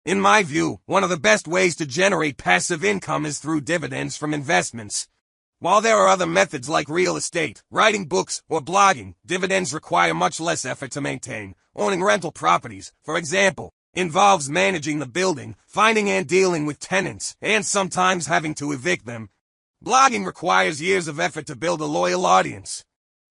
In my view, one of the best ways to generate passive income is through dividends from investments. While there are other methods like real estate, writing books, or blogging, dividends require much less effort to maintain. Owning rental properties, for example, involves managing the building, finding and dealing with tenants, and sometimes having to evict them. Blogging requires years of effort to build a loyal audience.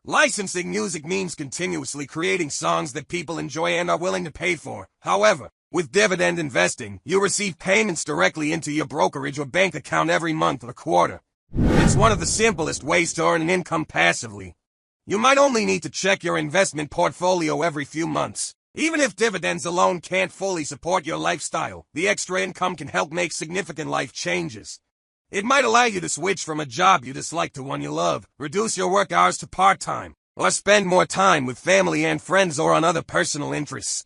Licensing music means continuously creating songs that people enjoy and are willing to pay for. However, with dividend investing, you receive payments directly into your brokerage or bank account every month or quarter. It's one of the simplest ways to earn an income passively. You might only need to check your investment portfolio every few months. Even if dividends alone can't fully support your lifestyle, the extra income can help make significant life changes. It might allow you to switch from a job you dislike to one you love, reduce your work hours to part-time, or spend more time with family and friends or on other personal interests.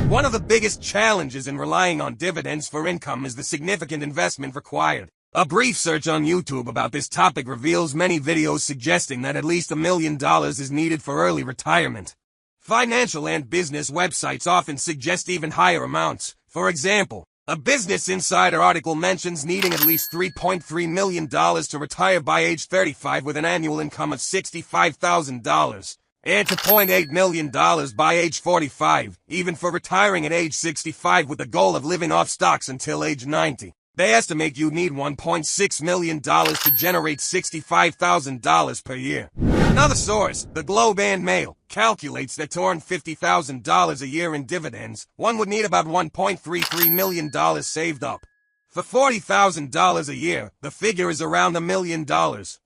One of the biggest challenges in relying on dividends for income is the significant investment required. A brief search on YouTube about this topic reveals many videos suggesting that at least $1 million is needed for early retirement. Financial and business websites often suggest even higher amounts. For example, a Business Insider article mentions needing at least $3.3 million to retire by age 35 with an annual income of $65,000, and to $0.8 million by age 45, even for retiring at age 65 with the goal of living off stocks until age 90. They estimate you need $1.6 million to generate $65,000 per year. Another source, the Globe and Mail, calculates that to earn $50,000 a year in dividends, one would need about $1.33 million saved up. For $40,000 a year, the figure is around $1 million.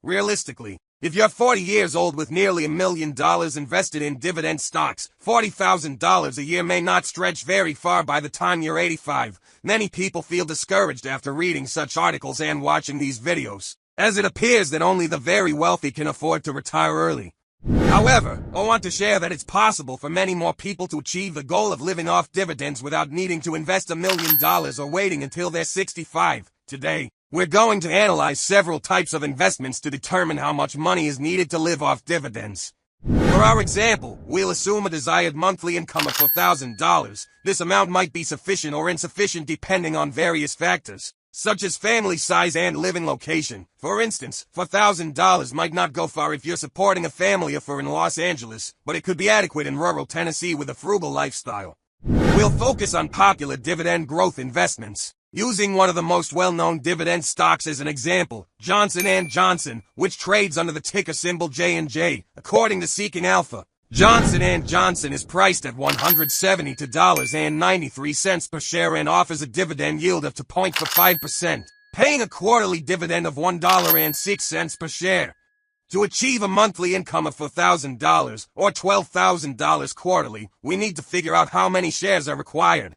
Realistically, if you're 40 years old with nearly $1 million invested in dividend stocks, $40,000 a year may not stretch very far by the time you're 85. Many people feel discouraged after reading such articles and watching these videos, as it appears that only the very wealthy can afford to retire early. However, I want to share that it's possible for many more people to achieve the goal of living off dividends without needing to invest $1 million or waiting until they're 65. Today, we're going to analyze several types of investments to determine how much money is needed to live off dividends. For our example, we'll assume a desired monthly income of $4,000. This amount might be sufficient or insufficient depending on various factors, such as family size and living location. For instance, $4,000 might not go far if you're supporting a family of four in Los Angeles, but it could be adequate in rural Tennessee with a frugal lifestyle. We'll focus on popular dividend growth investments. Using one of the most well-known dividend stocks as an example, Johnson & Johnson, which trades under the ticker symbol J&J, according to Seeking Alpha. Johnson & Johnson is priced at $172.93 per share and offers a dividend yield of 2.45%, paying a quarterly dividend of $1.06 per share. To achieve a monthly income of $4,000 or $12,000 quarterly, we need to figure out how many shares are required.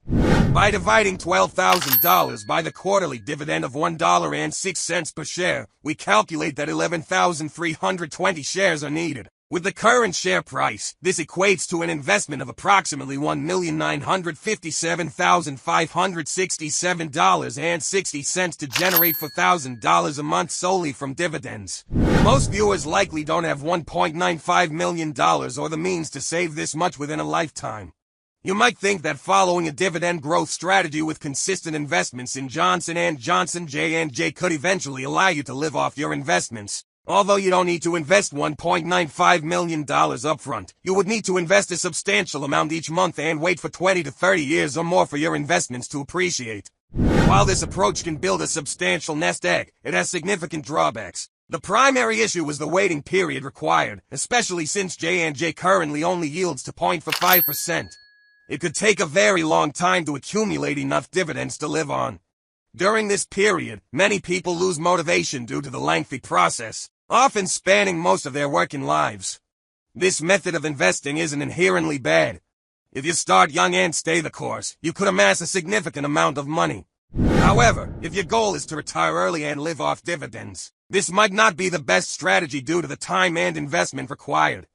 By dividing $12,000 by the quarterly dividend of $1.06 per share, we calculate that 11,320 shares are needed. With the current share price, this equates to an investment of approximately $1,957,567.60 to generate $4,000 a month solely from dividends. Most viewers likely don't have $1.95 million or the means to save this much within a lifetime. You might think that following a dividend growth strategy with consistent investments in Johnson & Johnson J&J could eventually allow you to live off your investments. Although you don't need to invest $1.95 million upfront, you would need to invest a substantial amount each month and wait for 20 to 30 years or more for your investments to appreciate. While this approach can build a substantial nest egg, it has significant drawbacks. The primary issue is the waiting period required, especially since J&J currently only yields 2.45%. It could take a very long time to accumulate enough dividends to live on. During this period, many people lose motivation due to the lengthy process, often spanning most of their working lives. This method of investing isn't inherently bad. If you start young and stay the course, you could amass a significant amount of money. However, if your goal is to retire early and live off dividends, this might not be the best strategy due to the time and investment required.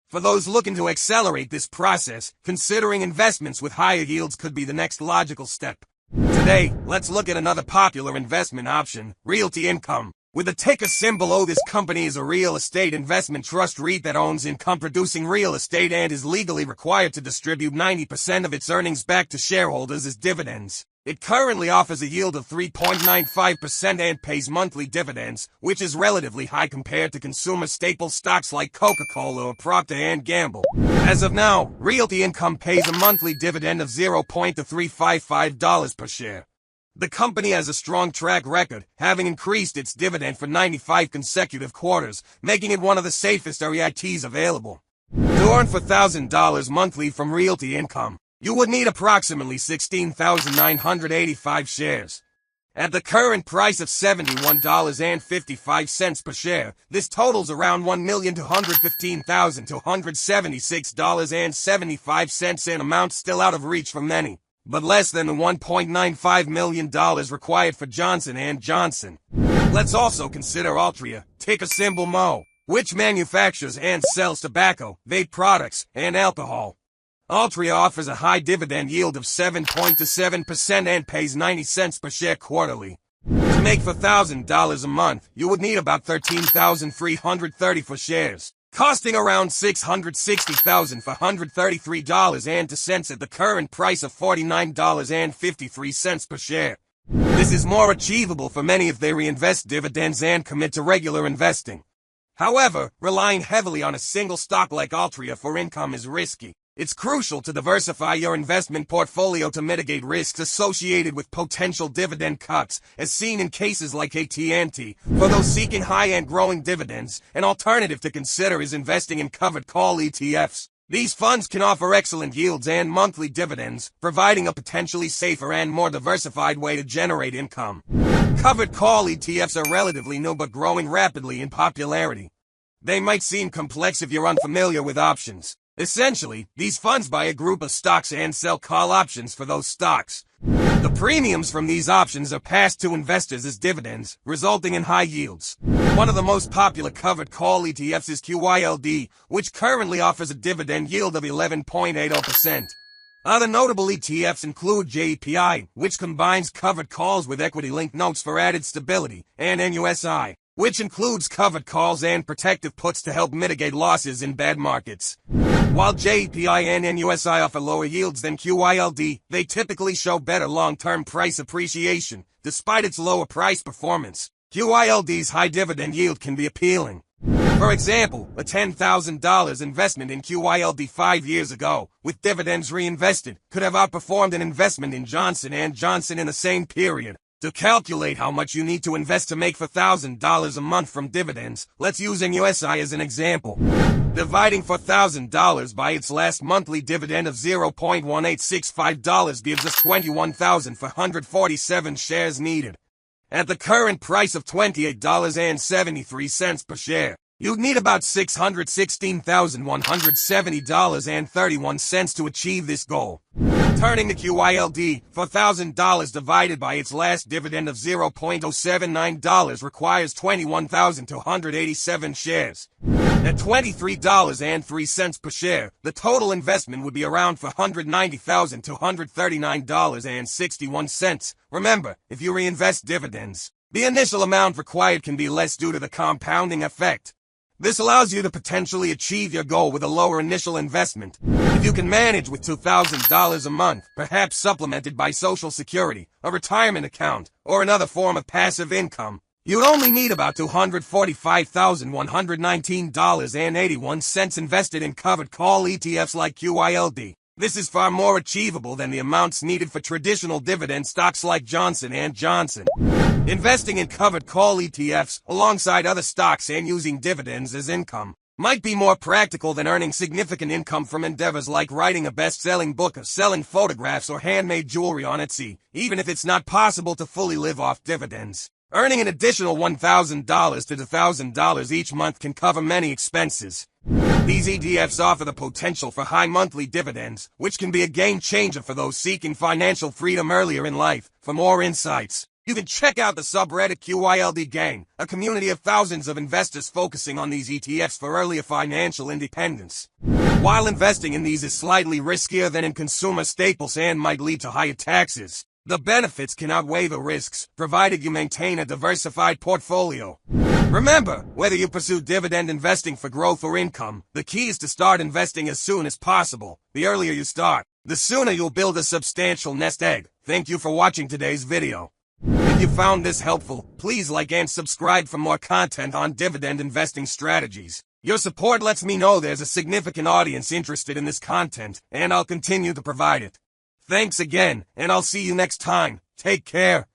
For those looking to accelerate this process, considering investments with higher yields could be the next logical step. Today, let's look at another popular investment option, realty income. With the ticker symbol O, this company is a real estate investment trust REIT that owns income-producing real estate and is legally required to distribute 90% of its earnings back to shareholders as dividends. It currently offers a yield of 3.95% and pays monthly dividends, which is relatively high compared to consumer staple stocks like Coca-Cola or Procter & Gamble. As of now, Realty Income pays a monthly dividend of $0.355 per share. The company has a strong track record, having increased its dividend for 95 consecutive quarters, making it one of the safest REITs available. To earn $4,000 monthly from Realty Income, you would need approximately 16,985 shares. At the current price of $71.55 per share, this totals around $1,215,276.75, an amount still out of reach for many, but less than the $1.95 million required for Johnson & Johnson. Let's also consider Altria, ticker symbol MO, which manufactures and sells tobacco, vape products, and alcohol. Altria offers a high dividend yield of 7.27% and pays 90 cents per share quarterly. To make $4,000 a month, you would need about 13,334 shares, costing around $660,433.02 at the current price of $49.53 per share. This is more achievable for many if they reinvest dividends and commit to regular investing. However, relying heavily on a single stock like Altria for income is risky. It's crucial to diversify your investment portfolio to mitigate risks associated with potential dividend cuts, as seen in cases like AT&T. For those seeking high and growing dividends, an alternative to consider is investing in covered call ETFs. These funds can offer excellent yields and monthly dividends, providing a potentially safer and more diversified way to generate income. Covered call ETFs are relatively new but growing rapidly in popularity. They might seem complex if you're unfamiliar with options. Essentially, these funds buy a group of stocks and sell call options for those stocks. The premiums from these options are passed to investors as dividends, resulting in high yields. One of the most popular covered call ETFs is QYLD, which currently offers a dividend yield of 11.80%. Other notable ETFs include JEPI, which combines covered calls with equity-linked notes for added stability, and NUSI, which includes covered calls and protective puts to help mitigate losses in bad markets. While JEPI and NUSI offer lower yields than QYLD, they typically show better long-term price appreciation, despite its lower price performance. QYLD's high dividend yield can be appealing. For example, a $10,000 investment in QYLD 5 years ago, with dividends reinvested, could have outperformed an investment in Johnson & Johnson in the same period. To calculate how much you need to invest to make $4,000 a month from dividends, let's use NUSI as an example. Dividing $4,000 by its last monthly dividend of $0.1865 gives us 21,447 shares needed. At the current price of $28.73 per share, you'd need about $616,170.31 to achieve this goal. Turning to QYLD, $4,000 divided by its last dividend of $0.079 requires 21,287 shares. At $23.03 per share, the total investment would be around $490,239.61. Remember, if you reinvest dividends, the initial amount required can be less due to the compounding effect. This allows you to potentially achieve your goal with a lower initial investment. If you can manage with $2,000 a month, perhaps supplemented by Social Security, a retirement account, or another form of passive income, you'd only need about $245,119.81 invested in covered call ETFs like QYLD. This is far more achievable than the amounts needed for traditional dividend stocks like Johnson & Johnson. Investing in covered call ETFs alongside other stocks and using dividends as income might be more practical than earning significant income from endeavors like writing a best-selling book or selling photographs or handmade jewelry on Etsy, even if it's not possible to fully live off dividends. Earning an additional $1,000 to $2,000 each month can cover many expenses. These ETFs offer the potential for high monthly dividends, which can be a game changer for those seeking financial freedom earlier in life. For more insights, you can check out the subreddit QYLD Gang, a community of thousands of investors focusing on these ETFs for earlier financial independence. While investing in these is slightly riskier than in consumer staples and might lead to higher taxes, the benefits can outweigh the risks, provided you maintain a diversified portfolio. Remember, whether you pursue dividend investing for growth or income, the key is to start investing as soon as possible. The earlier you start, The sooner you'll build a substantial nest egg. Thank you for watching today's video. If you found this helpful, please like and subscribe for more content on dividend investing strategies. Your support lets me know there's a significant audience interested in this content, and I'll continue to provide it. Thanks again, and I'll see you next time. Take care.